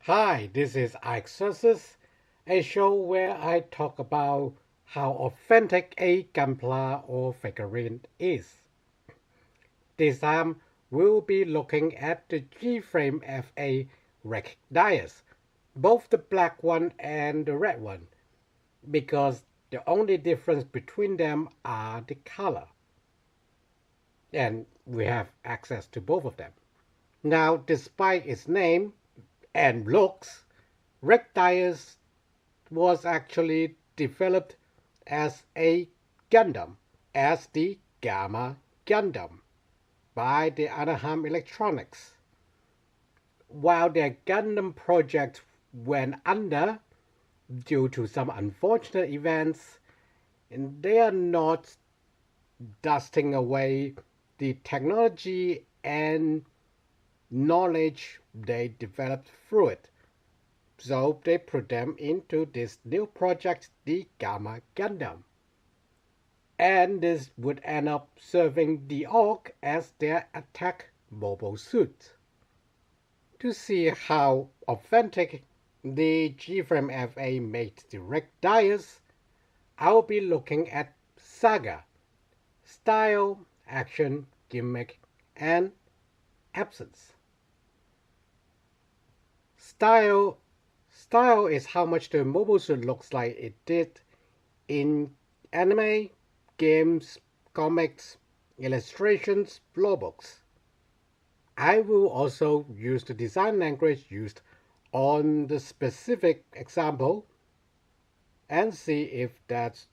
Hi, this is Alexcursus, a show where I talk about how authentic a gunpla or figurine is. This time, we'll be looking at the Gframe FA Rec dias, both the black one and the red one, because the only difference between them are the color, and we have access to both of them. Now, despite its name and looks, Rec dias was actually developed as a Gundam, as the Gamma Gundam, by the Anaheim Electronics. While their Gundam project went under due to some unfortunate events, they are not dusting away the technology and knowledge they developed through it. So they put them into this new project, the Gamma Gundam. And this would end up serving the Orc as their attack mobile suit. To see how authentic the Gframe FA made direct dias, I'll be looking at Saga, style, action, gimmick, and absence. Style is how much the mobile suit looks like it did in anime, games, comics, illustrations, flowbooks. I will also use the design language used on the specific example and see if that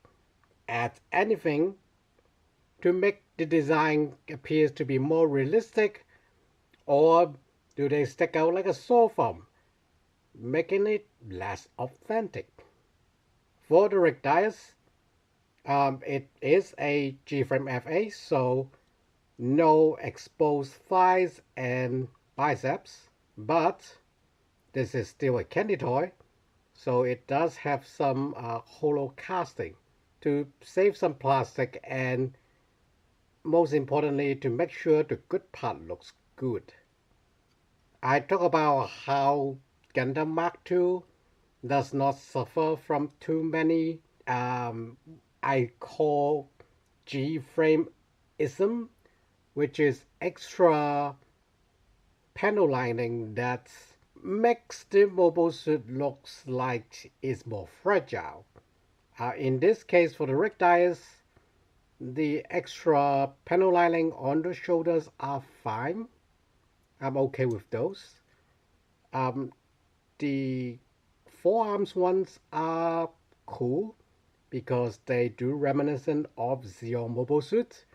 adds anything to make the design appears to be more realistic, or do they stick out like a sore thumb, making it less authentic. For the rig dias, it is a Gframe FA, so no exposed thighs and biceps, but this is still a candy toy, so it does have some hollow casting to save some plastic and most importantly to make sure the good part looks good. I talk about how Gundam Mark II does not suffer from too many I call G-frame-ism, which is extra panel lining that makes the mobile suit looks like it's more fragile. In this case, for the rig dias, the extra panel lining on the shoulders are fine. I'm okay with those. The forearms ones are cool because they do reminiscent of Xeon mobile suit,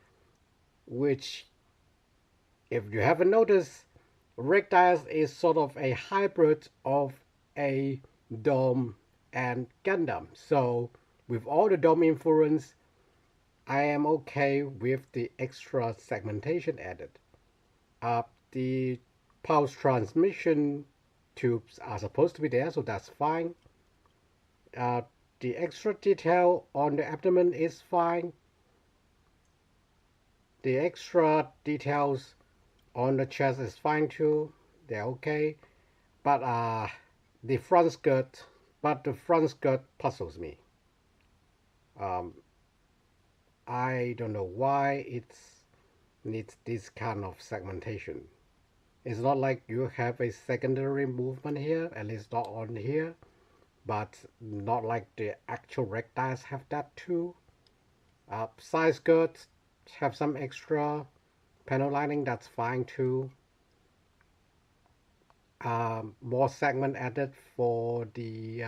which, if you haven't noticed, Rig Dias is sort of a hybrid of a Dome and Gundam. So with all the Dome influence, I am okay with the extra segmentation added. The pulse transmission tubes are supposed to be there, so that's fine. The extra detail on the abdomen is fine. The extra details on the chest is fine too. They're okay. But the front skirt puzzles me. I don't know why it needs this kind of segmentation. It's not like you have a secondary movement here, at least not on here, but not like the actual rig dias have that too. Side skirts have some extra panel lining, that's fine too. More segment added for the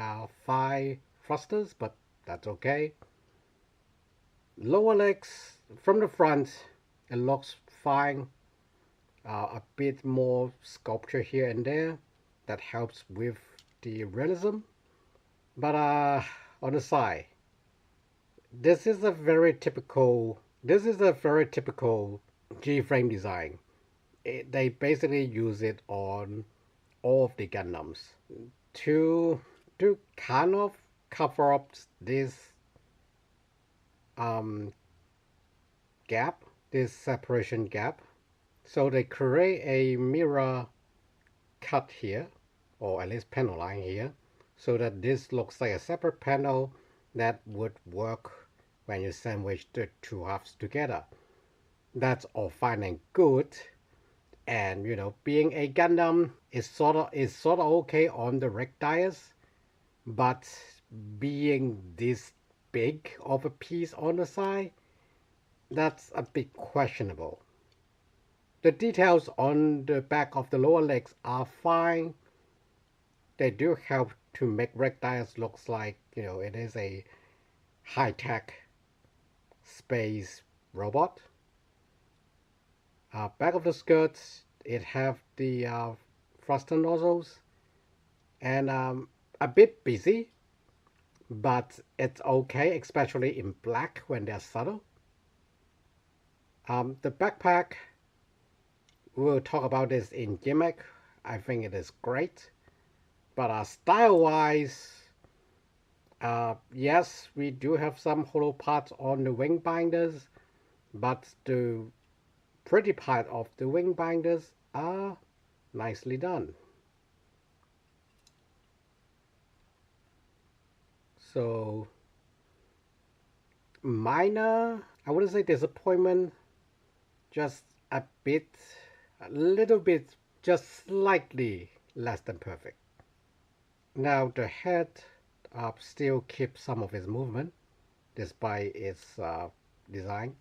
thigh thrusters, but that's okay. Lower legs from the front, it looks fine. A bit more sculpture here and there that helps with the realism. But on the side, this is a very typical G-frame design. They basically use it on all of the Gundams to kind of cover up this gap, this separation gap. So they create a mirror cut here or at least panel line here, so that this looks like a separate panel that would work when you sandwich the two halves together. That's all fine and good, and being a Gundam is sort of okay on the rig dias, but being this big of a piece on the side, that's a bit questionable. The details on the back of the lower legs are fine. They do help to make rig dias looks like it is a high-tech space robot. Back of the skirts, it have the thruster nozzles, and a bit busy, but it's okay, especially in black when they're subtle. The backpack, we'll talk about this in Gimmick. I think it is great, but style-wise, yes, we do have some hollow parts on the wing binders, but the pretty part of the wing binders are nicely done. So minor, I wouldn't say disappointment, just a little bit, just slightly less than perfect. Now the head still keeps some of its movement despite its design,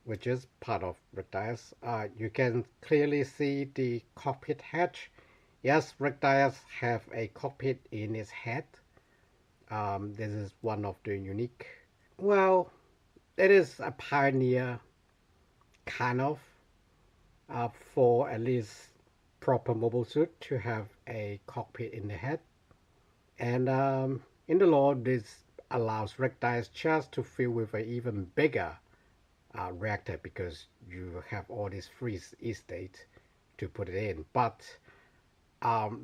which is part of rig dias. You can clearly see the cockpit hatch. Yes, rig dias have a cockpit in its head. This is one of the unique. Well, it is a pioneer, kind of, for at least proper mobile suit to have a cockpit in the head. And in the lore, this allows rig dias chest to fill with an even bigger reactor because you have all this free estate to put it in. But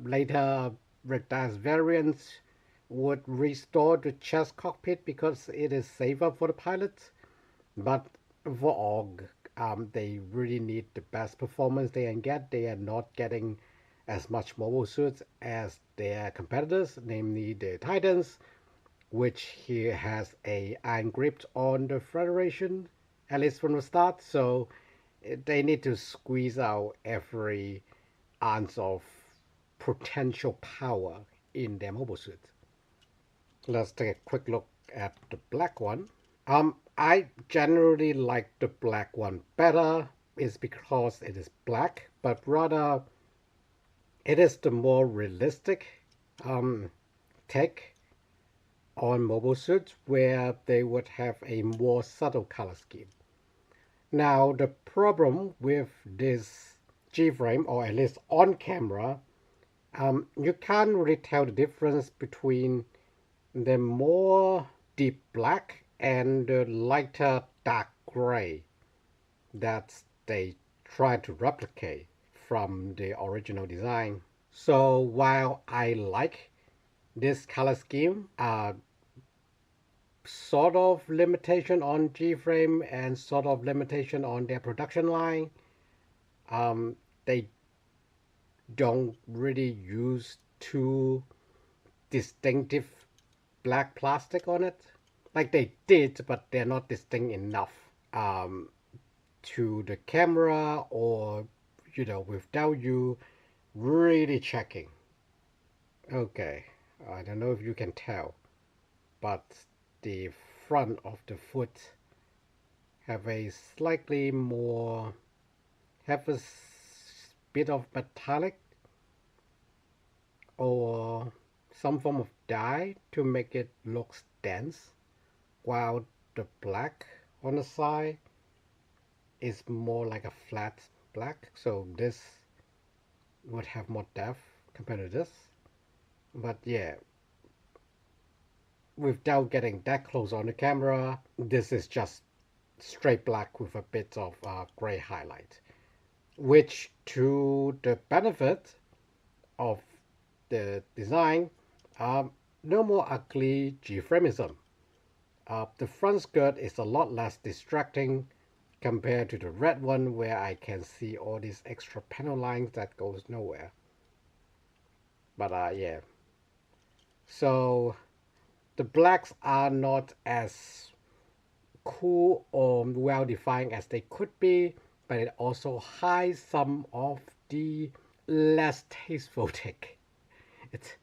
later rig dias variants would restore the chest cockpit because it is safer for the pilots. But for AUG, they really need the best performance they can get. They are not getting as much mobile suits as their competitors, namely the Titans, which here has a iron grip on the Federation, at least from the start. So they need to squeeze out every ounce of potential power in their mobile suit. Let's take a quick look at the black one. I generally like the black one better. It's because it is black, but rather it is the more realistic take on mobile suits where they would have a more subtle color scheme. Now the problem with this Gframe, or at least on camera, you can't really tell the difference between the more deep black and the lighter dark gray that they try to replicate from the original design. So while I like this color scheme, sort of limitation on Gframe and sort of limitation on their production line, they don't really use too distinctive black plastic on it. Like they did, but they're not distinct enough to the camera, or without you really checking. Okay, I don't know if you can tell, but the front of the foot have a slightly more, have a bit of metallic or some form of dye to make it look dense, while the black on the side is more like a flat black. So this would have more depth compared to this. But yeah, without getting that close on the camera, this is just straight black with a bit of gray highlight, which to the benefit of the design, no more ugly Gframism. The front skirt is a lot less distracting compared to the red one, where I can see all these extra panel lines that goes nowhere. But yeah, so the blacks are not as cool or well defined as they could be, but it also hides some of the less tasteful tick. It's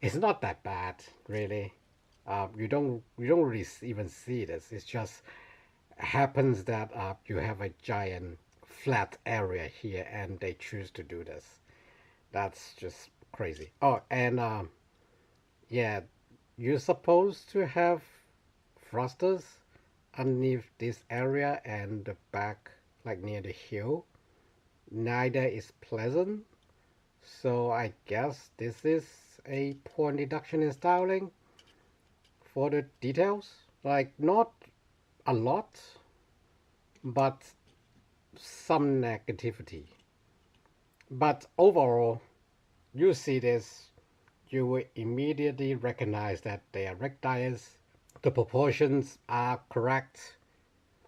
it's not that bad really. You don't really even see this. It just happens that you have a giant flat area here, and they choose to do this. That's just crazy. Oh, and yeah, you're supposed to have thrusters underneath this area and the back, like near the heel. Neither is pleasant, so I guess this is a poor deduction in styling for the details. Like, not a lot, but some negativity. But overall, you see this, you will immediately recognize that they are rectires. The proportions are correct.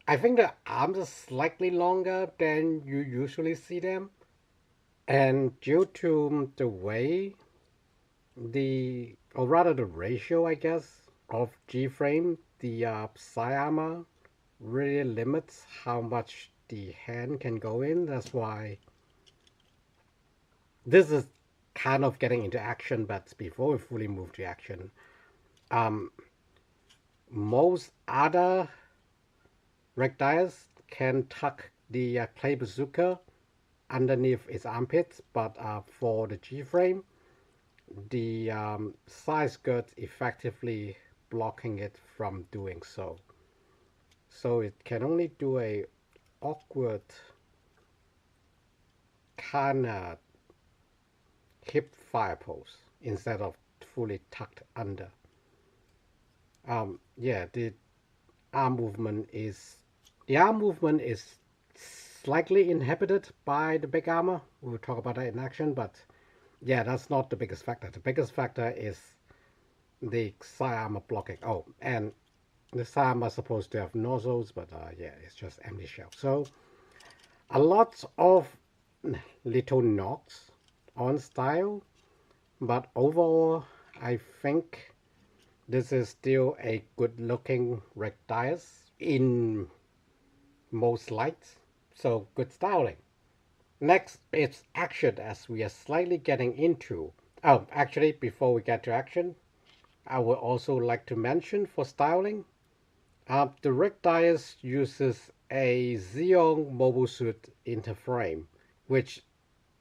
I think the arms are slightly longer than you usually see them. And due to the way or rather the ratio, I guess, of G-frame, the side armor really limits how much the hand can go in. That's why this is kind of getting into action, but before we fully move to action, most other rectiles can tuck the clay bazooka underneath its armpits, but for the G-frame, the side skirt effectively blocking it from doing so. So it can only do a awkward kind of hip fire pose instead of fully tucked under. Yeah, the arm movement is slightly inhibited by the big armor. We'll talk about that in action, but yeah, that's not the biggest factor. The biggest factor is the side armor blocking. Oh, and the side armor is supposed to have nozzles, but yeah, it's just empty shell. So a lot of little knocks on style, but overall, I think this is still a good looking rectiles in most lights, so good styling. Next, it's action, as we are slightly getting into. Oh, actually, before we get to action, I would also like to mention for styling, the rectiles uses a Xeon mobile suit interframe, which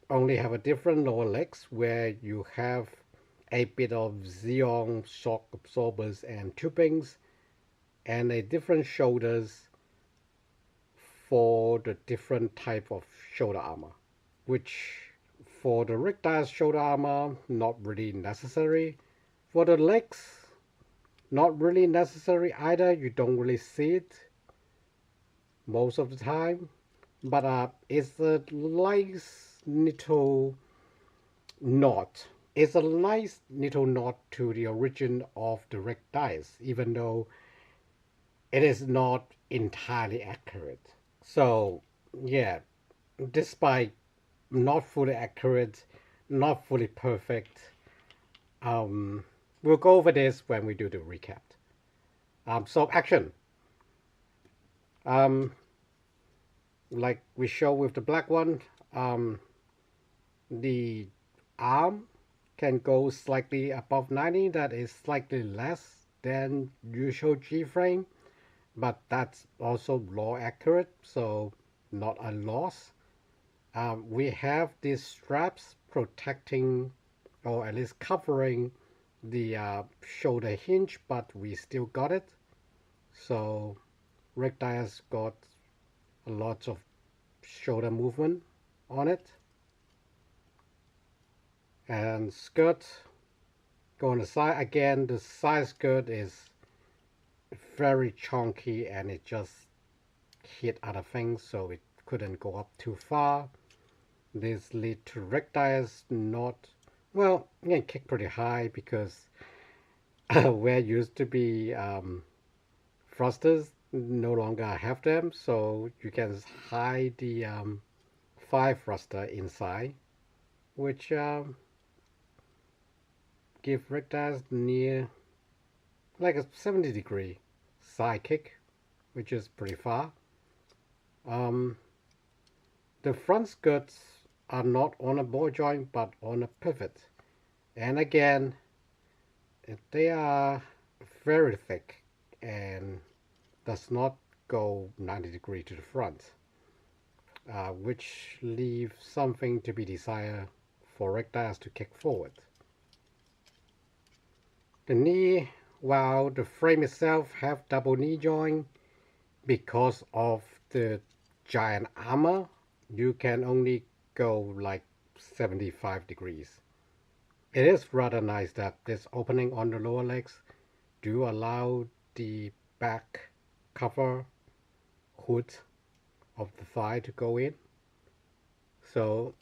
only have a different lower legs where you have a bit of Xeon shock absorbers and tubings, and a different shoulders for the different type of shoulder armor, which for the rectile shoulder armor, not really necessary. For the legs, not really necessary either. You don't really see it most of the time, but it's a nice little nod. It's a nice little nod to the origin of the rectiles, even though it is not entirely accurate. So yeah, despite not fully accurate, not fully perfect, we'll go over this when we do the recap. So action. Like we show with the black one, the arm can go slightly above 90. That is slightly less than usual G-frame, but that's also law accurate, so not a loss. We have these straps protecting, or at least covering, the shoulder hinge, but we still got it. So rectile's got a lot of shoulder movement on it. And skirt go on the side. Again, the side skirt is very chunky and it just hit other things, so it couldn't go up too far. This lead to rectiles not, well, you can kick pretty high because where used to be thrusters, no longer have them, so you can hide the 5 thruster inside, which give rig dies near like a 70-degree side kick, which is pretty far. The front skirts are not on a ball joint but on a pivot, and again they are very thick and does not go 90 degrees to the front, which leaves something to be desired for rig dies to kick forward. The knee, while the frame itself have double knee joint, because of the giant armor, you can only go like 75 degrees. It is rather nice that this opening on the lower legs do allow the back cover hood of the thigh to go in. So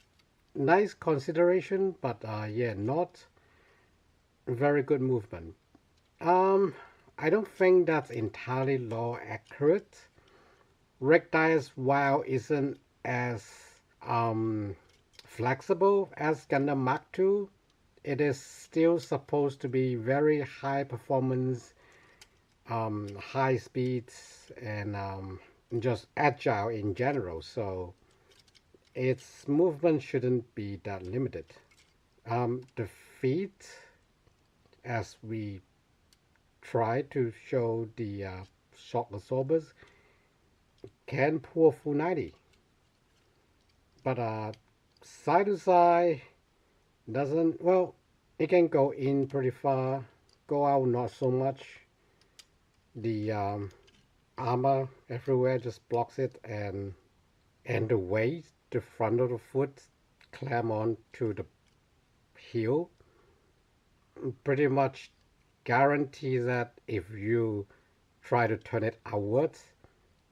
nice consideration, but yeah, not very good movement. I don't think that's entirely law accurate. Rig dies, while isn't as flexible as Gundam Mark II, it is still supposed to be very high performance, high speeds, and just agile in general. So its movement shouldn't be that limited. The feet, as we try to show the shock absorbers, can pull full 90, but side to side doesn't. Well, it can go in pretty far, go out not so much. The armor everywhere just blocks it, and the weight the front of the foot clamp on to the heel pretty much guarantees that if you try to turn it outwards,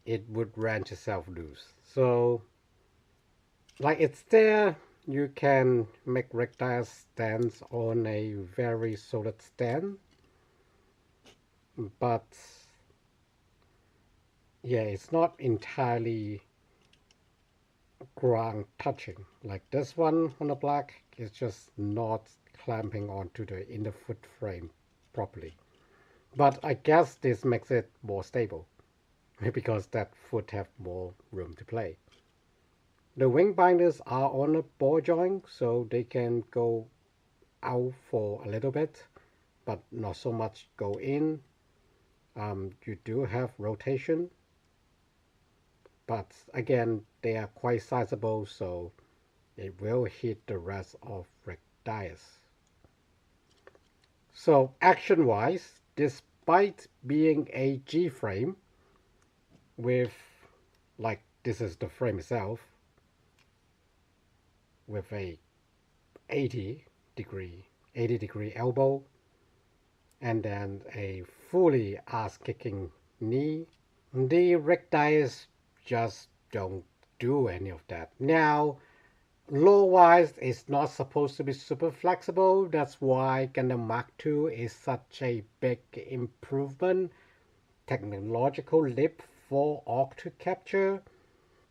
it would wrench itself loose. So like it's there, you can make rig dies stands on a very solid stand, but yeah, it's not entirely ground touching. Like this one on the black is just not clamping onto the inner foot frame properly. But I guess this makes it more stable because that foot have more room to play. The wing binders are on a ball joint, so they can go out for a little bit, but not so much go in. You do have rotation, but again, they are quite sizable, so it will hit the rest of rig dies. So action-wise, despite being a G-frame with, like, this is the frame itself, with a 80 degree elbow, and then a fully ass-kicking knee, the rig dies just don't do any of that. Now, law-wise, it's not supposed to be super flexible. That's why Gundam Mark II is such a big improvement, technological leap for Orc to capture.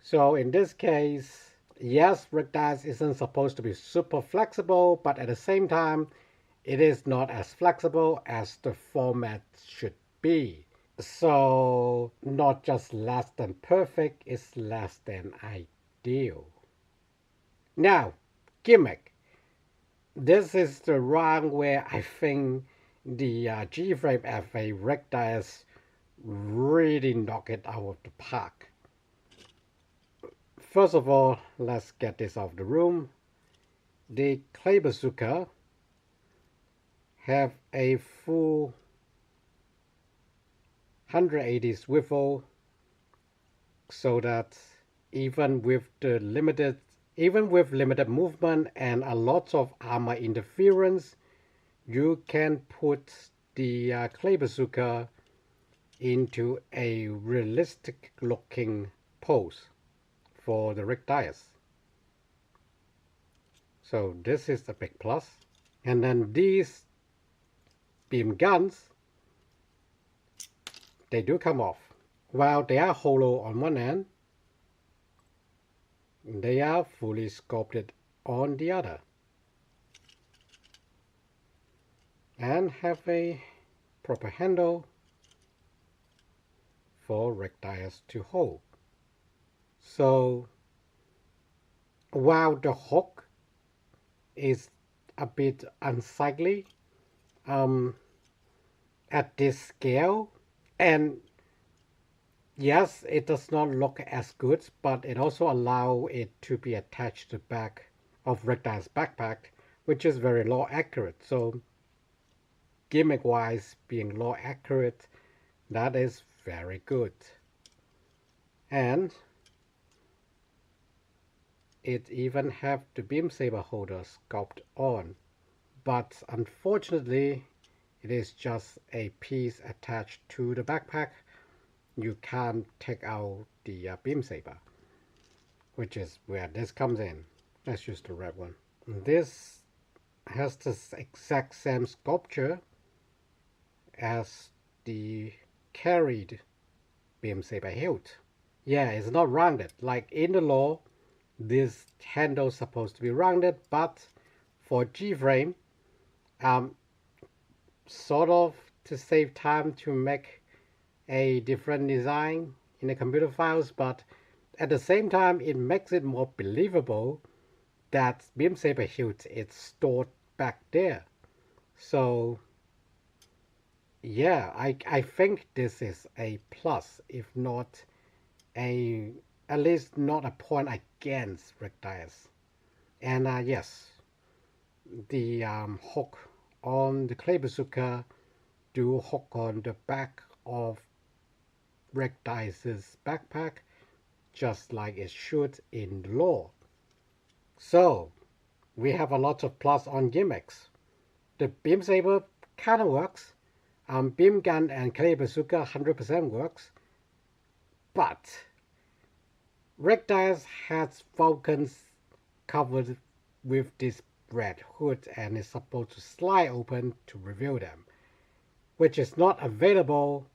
So in this case, yes, rig dies isn't supposed to be super flexible, but at the same time, it is not as flexible as the format should be. So not just less than perfect, it's less than ideal. Now, Gimmick. This is the round where I think the Gframe FA rig dies really knock it out of the park. First of all, let's get this out of the room. The clay bazooka have a full 180 swivel, so that even with limited movement and a lot of armor interference, you can put the clay bazooka into a realistic looking pose for the rig dies. So this is a big plus. And then these beam guns, they do come off. While they are hollow on one end, they are fully sculpted on the other. and have a proper handle for rig dies to hold. So while the hook is a bit unsightly at this scale, and yes, it does not look as good, but it also allows it to be attached to the back of rig dies backpack, which is very low accurate. So gimmick wise, being low accurate, that is very good. And it even have the beam saber holder sculpted on, but unfortunately it is just a piece attached to the backpack. You can't take out the beam saber, which is where this comes in. Let's use the red one. This has the exact same sculpture as the carried beam saber hilt. Yeah, it's not rounded. Like in the law, this handle is supposed to be rounded, but for Gframe, sort of to save time to make a different design in the computer files, but at the same time, it makes it more believable that beam saber hilt is stored back there. So yeah, I think this is a plus, if not at least not a point against rig dies. And yes, the hook on the clay bazooka do hook on the back of rig dies' backpack, just like it should in the law. So we have a lot of plus on gimmicks. The beam saber kind of works. Beam gun and clay bazooka 100% works, but rig dies has falcons covered with this red hood and is supposed to slide open to reveal them, which is not available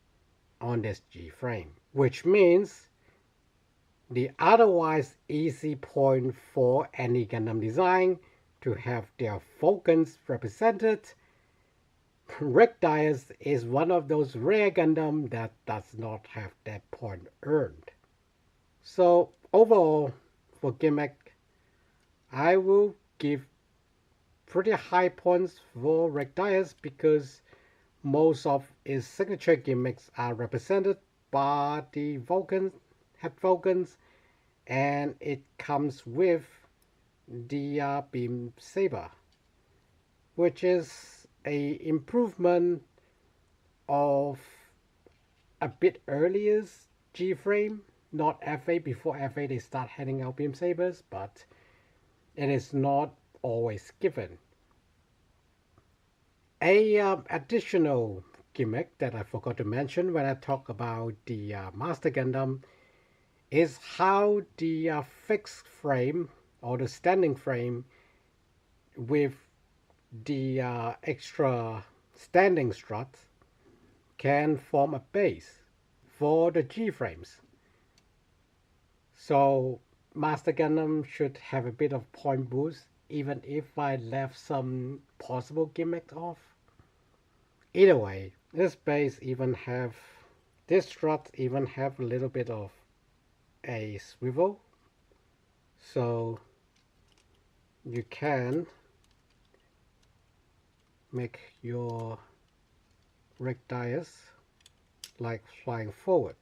on this Gframe, which means the otherwise easy point for any Gundam design to have their falcons represented. Rig dies is one of those rare Gundam that does not have that point earned. So overall, for Gimmick, I will give pretty high points for rig dies because most of its signature gimmicks are represented by the head Vulcans, and it comes with the beam saber, which is a improvement of a bit earlier Gframe, not FA. Before FA they start handing out beam sabers, but it is not always given. A additional gimmick that I forgot to mention when I talk about the Master Gundam is how the fixed frame or the standing frame with the extra standing strut can form a base for the Gframes. So Master Gundam should have a bit of point boost even if I left some possible gimmicks off. Either way, this strut even have a little bit of a swivel, so you can make your rig dies like flying forward.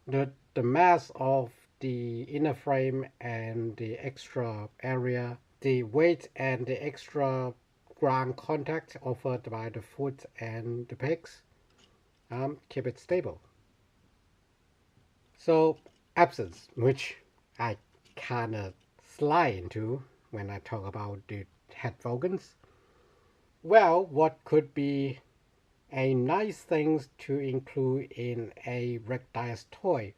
The mass of the inner frame and the extra area, the weight and the extra ground contact offered by the foot and the pegs, keep it stable. So absence, which I kinda slide into when I talk about the head Vulcans. Well, what could be a nice thing to include in a rig dies toy?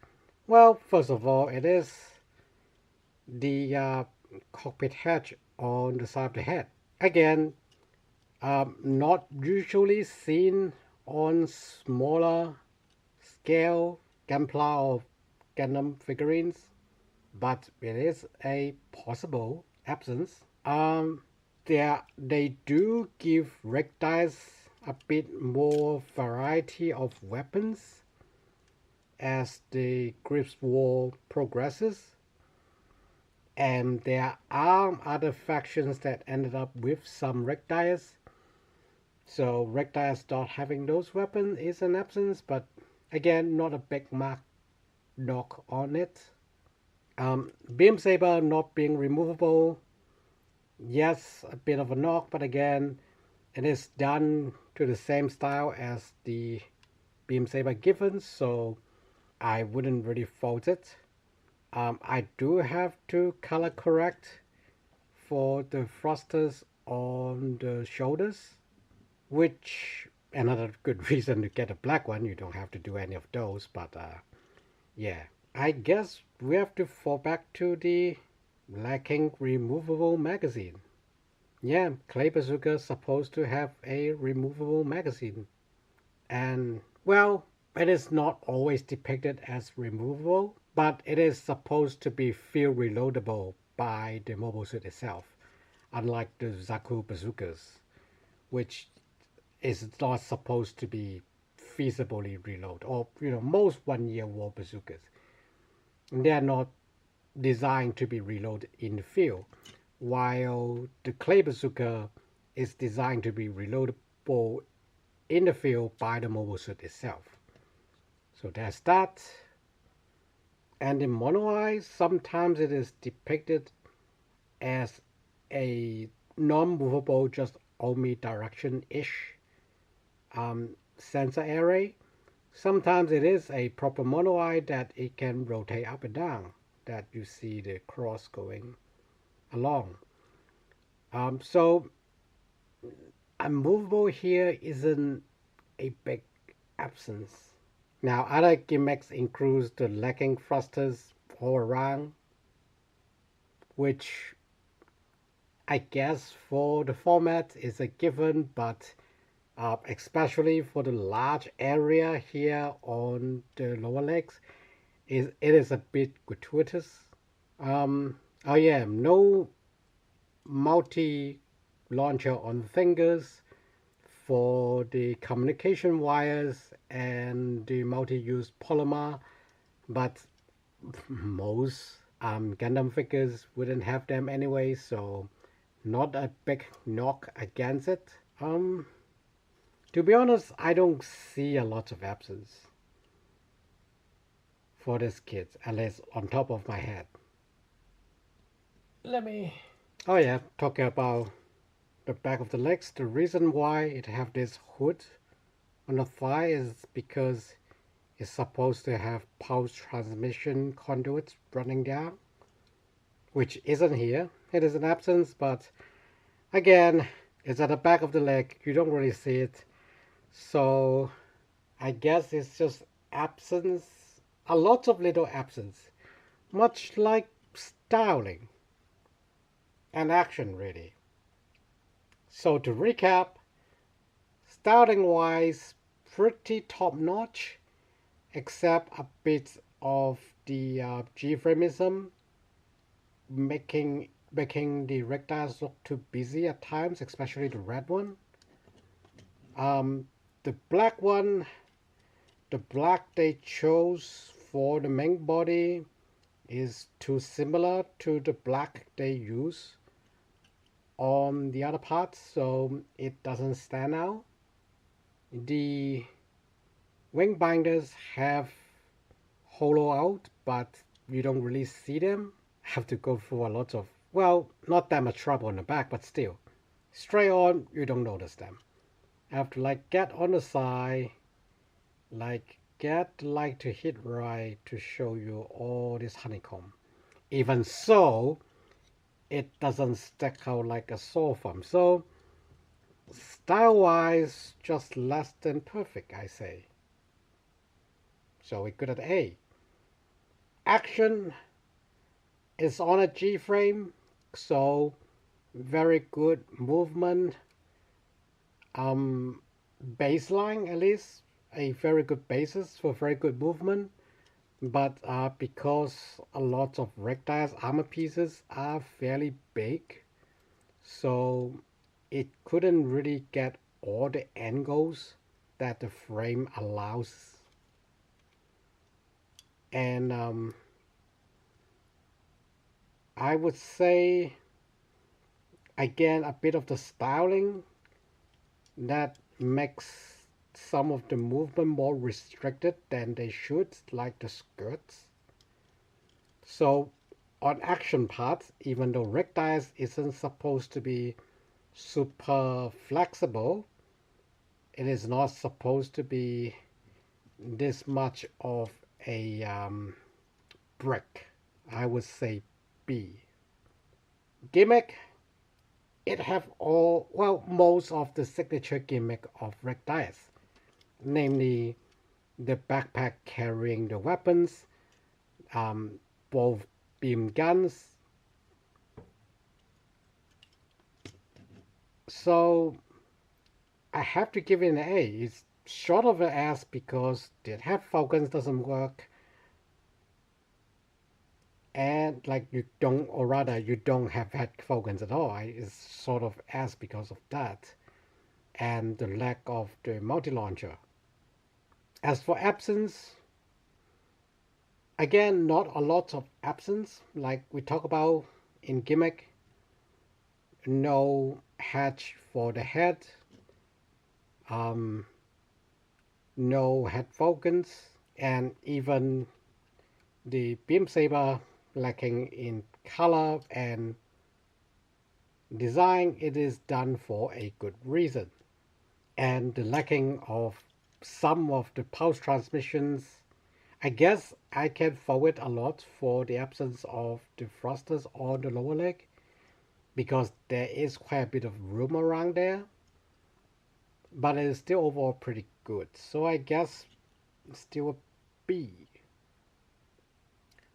Well, first of all, it is the cockpit hatch on the side of the head. Again, not usually seen on smaller scale Gunpla or Gundam figurines, but it is a possible absence. They do give rectiles a bit more variety of weapons as the Grips War progresses, and there are other factions that ended up with some rectiles. So rectiles not having those weapons is an absence, but again, not a big knock on it. Beam Saber not being removable, yes, a bit of a knock, but again, it is done to the same style as the Beam Saber given, so I wouldn't really fault it. I do have to color correct for the thrusters on the shoulders, which another good reason to get a black one. You don't have to do any of those, but yeah, I guess we have to fall back to the lacking removable magazine. Yeah, Clay Bazooka is supposed to have a removable magazine, and well, it is not always depicted as removable, but it is supposed to be field reloadable by the mobile suit itself, unlike the Zaku bazookas, which is not supposed to be feasibly reload, or most 1-year war bazookas. They are not designed to be reloaded in the field, while the Clay bazooka is designed to be reloadable in the field by the mobile suit itself. So there's that. And in Mono Eye, sometimes it is depicted as a non-movable, just omnidirection-ish sensor array. Sometimes it is a proper Mono Eye that it can rotate up and down, that you see the cross going along. So unmovable here isn't a big absence. Now, other gimmicks include the lacking thrusters all around, which I guess for the format is a given, but especially for the large area here on the lower legs, it is a bit gratuitous. Oh yeah, no multi-launcher on fingers for the communication wires and the multi-use polymer, but most Gundam figures wouldn't have them anyway, so not a big knock against it. To be honest, I don't see a lot of absence for this kit, at least on top of my head. Oh yeah, talking about the back of the legs, the reason why it have this hood on the thigh is because it's supposed to have pulse transmission conduits running down, which isn't here. It is an absence, but again, it's at the back of the leg. You don't really see it. So I guess it's just absence, a lot of little absence, much like styling and action, really. So to recap, styling wise, pretty top notch, except a bit of the Gframeism, making the rectiles look too busy at times, especially the red one. The black one, the black they chose for the main body is too similar to the black they use on the other parts, so it doesn't stand out. The wing binders have hollow out, but you don't really see them. Have to go through a lot of, well, not that much trouble on the back, but still, straight on, you don't notice them. I have to get on the side, get the light to hit right to show you all this honeycomb. Even so, it doesn't stick out like a sore thumb. So, style-wise, just less than perfect, I say. So we're good at A. Action is on a Gframe, so very good movement. Baseline, at least, a very good basis for very good movement. But because a lot of rectiles armor pieces are fairly big, so it couldn't really get all the angles that the frame allows. And I would say, again, a bit of the styling that makes some of the movement more restricted than they should, like the skirts. So on action parts, even though rig dice isn't supposed to be super flexible, it is not supposed to be this much of a brick. I would say B. Gimmick, it have all, well, most of the signature gimmick of rig dice, namely the backpack carrying the weapons, both beam guns. So I have to give it an A. It's short of an S because the head focus doesn't work, and like you don't, or rather you don't have head focus at all. It's sort of S because of that, and the lack of the multi-launcher. As for absence, again, not a lot of absence like we talk about in Gimmick. No hatch for the head, no head focus, and even the beam saber lacking in color and design. It is done for a good reason. And the lacking of some of the pulse transmissions, I guess I can forward a lot for the absence of the thrusters on the lower leg, because there is quite a bit of room around there, but it is still overall pretty good. So I guess still a B.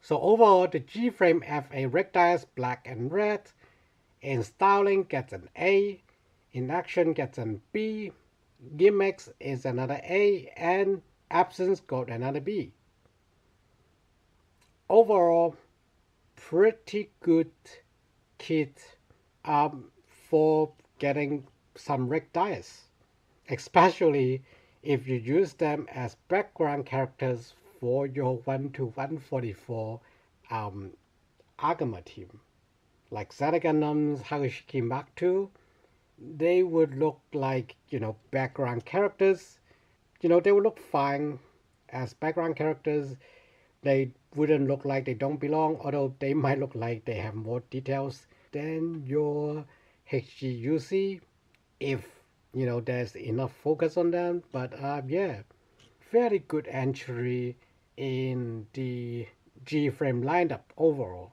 So overall, the Gframe FA rig dice black and red in styling gets an A, in action gets an B, gimmicks is another A, and absence got another B. Overall, pretty good kit for getting some rig dice, especially if you use them as background characters for your 1 to 144 Agama team. Like Zeta Gundam's Hagashiki Mark II, they would look like, background characters. They would look fine as background characters. They wouldn't look like they don't belong, although they might look like they have more details than your HGUC if, there's enough focus on them. But yeah, very good entry in the Gframe lineup overall.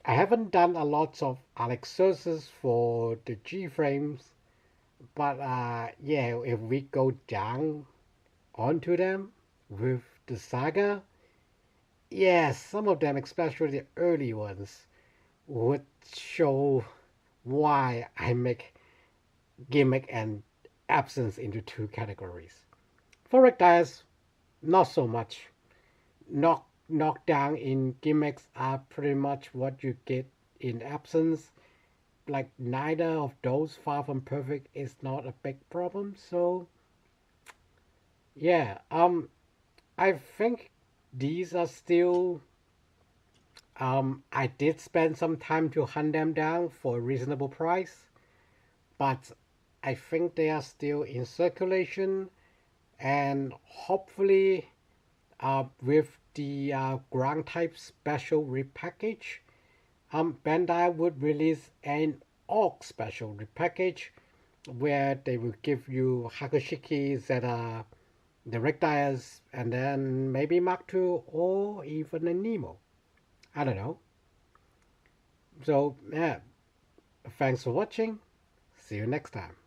I haven't done a lot of Alexcursus for the Gframes, but yeah, if we go down onto them with the saga, yes, some of them, especially the early ones, would show why I make gimmick and absence into two categories. For rig dice, not so much. Knockdown in gimmicks are pretty much what you get in absence. Like neither of those, far from perfect, is not a big problem. So yeah, I think these are still. I did spend some time to hunt them down for a reasonable price, but I think they are still in circulation, and hopefully, with the ground type special repackage, Bandai would release an Orc special repackage where they will give you Hakushikis that are the rig dice, and then maybe Mark II or even a Nemo. I don't know. So yeah, thanks for watching. See you next time.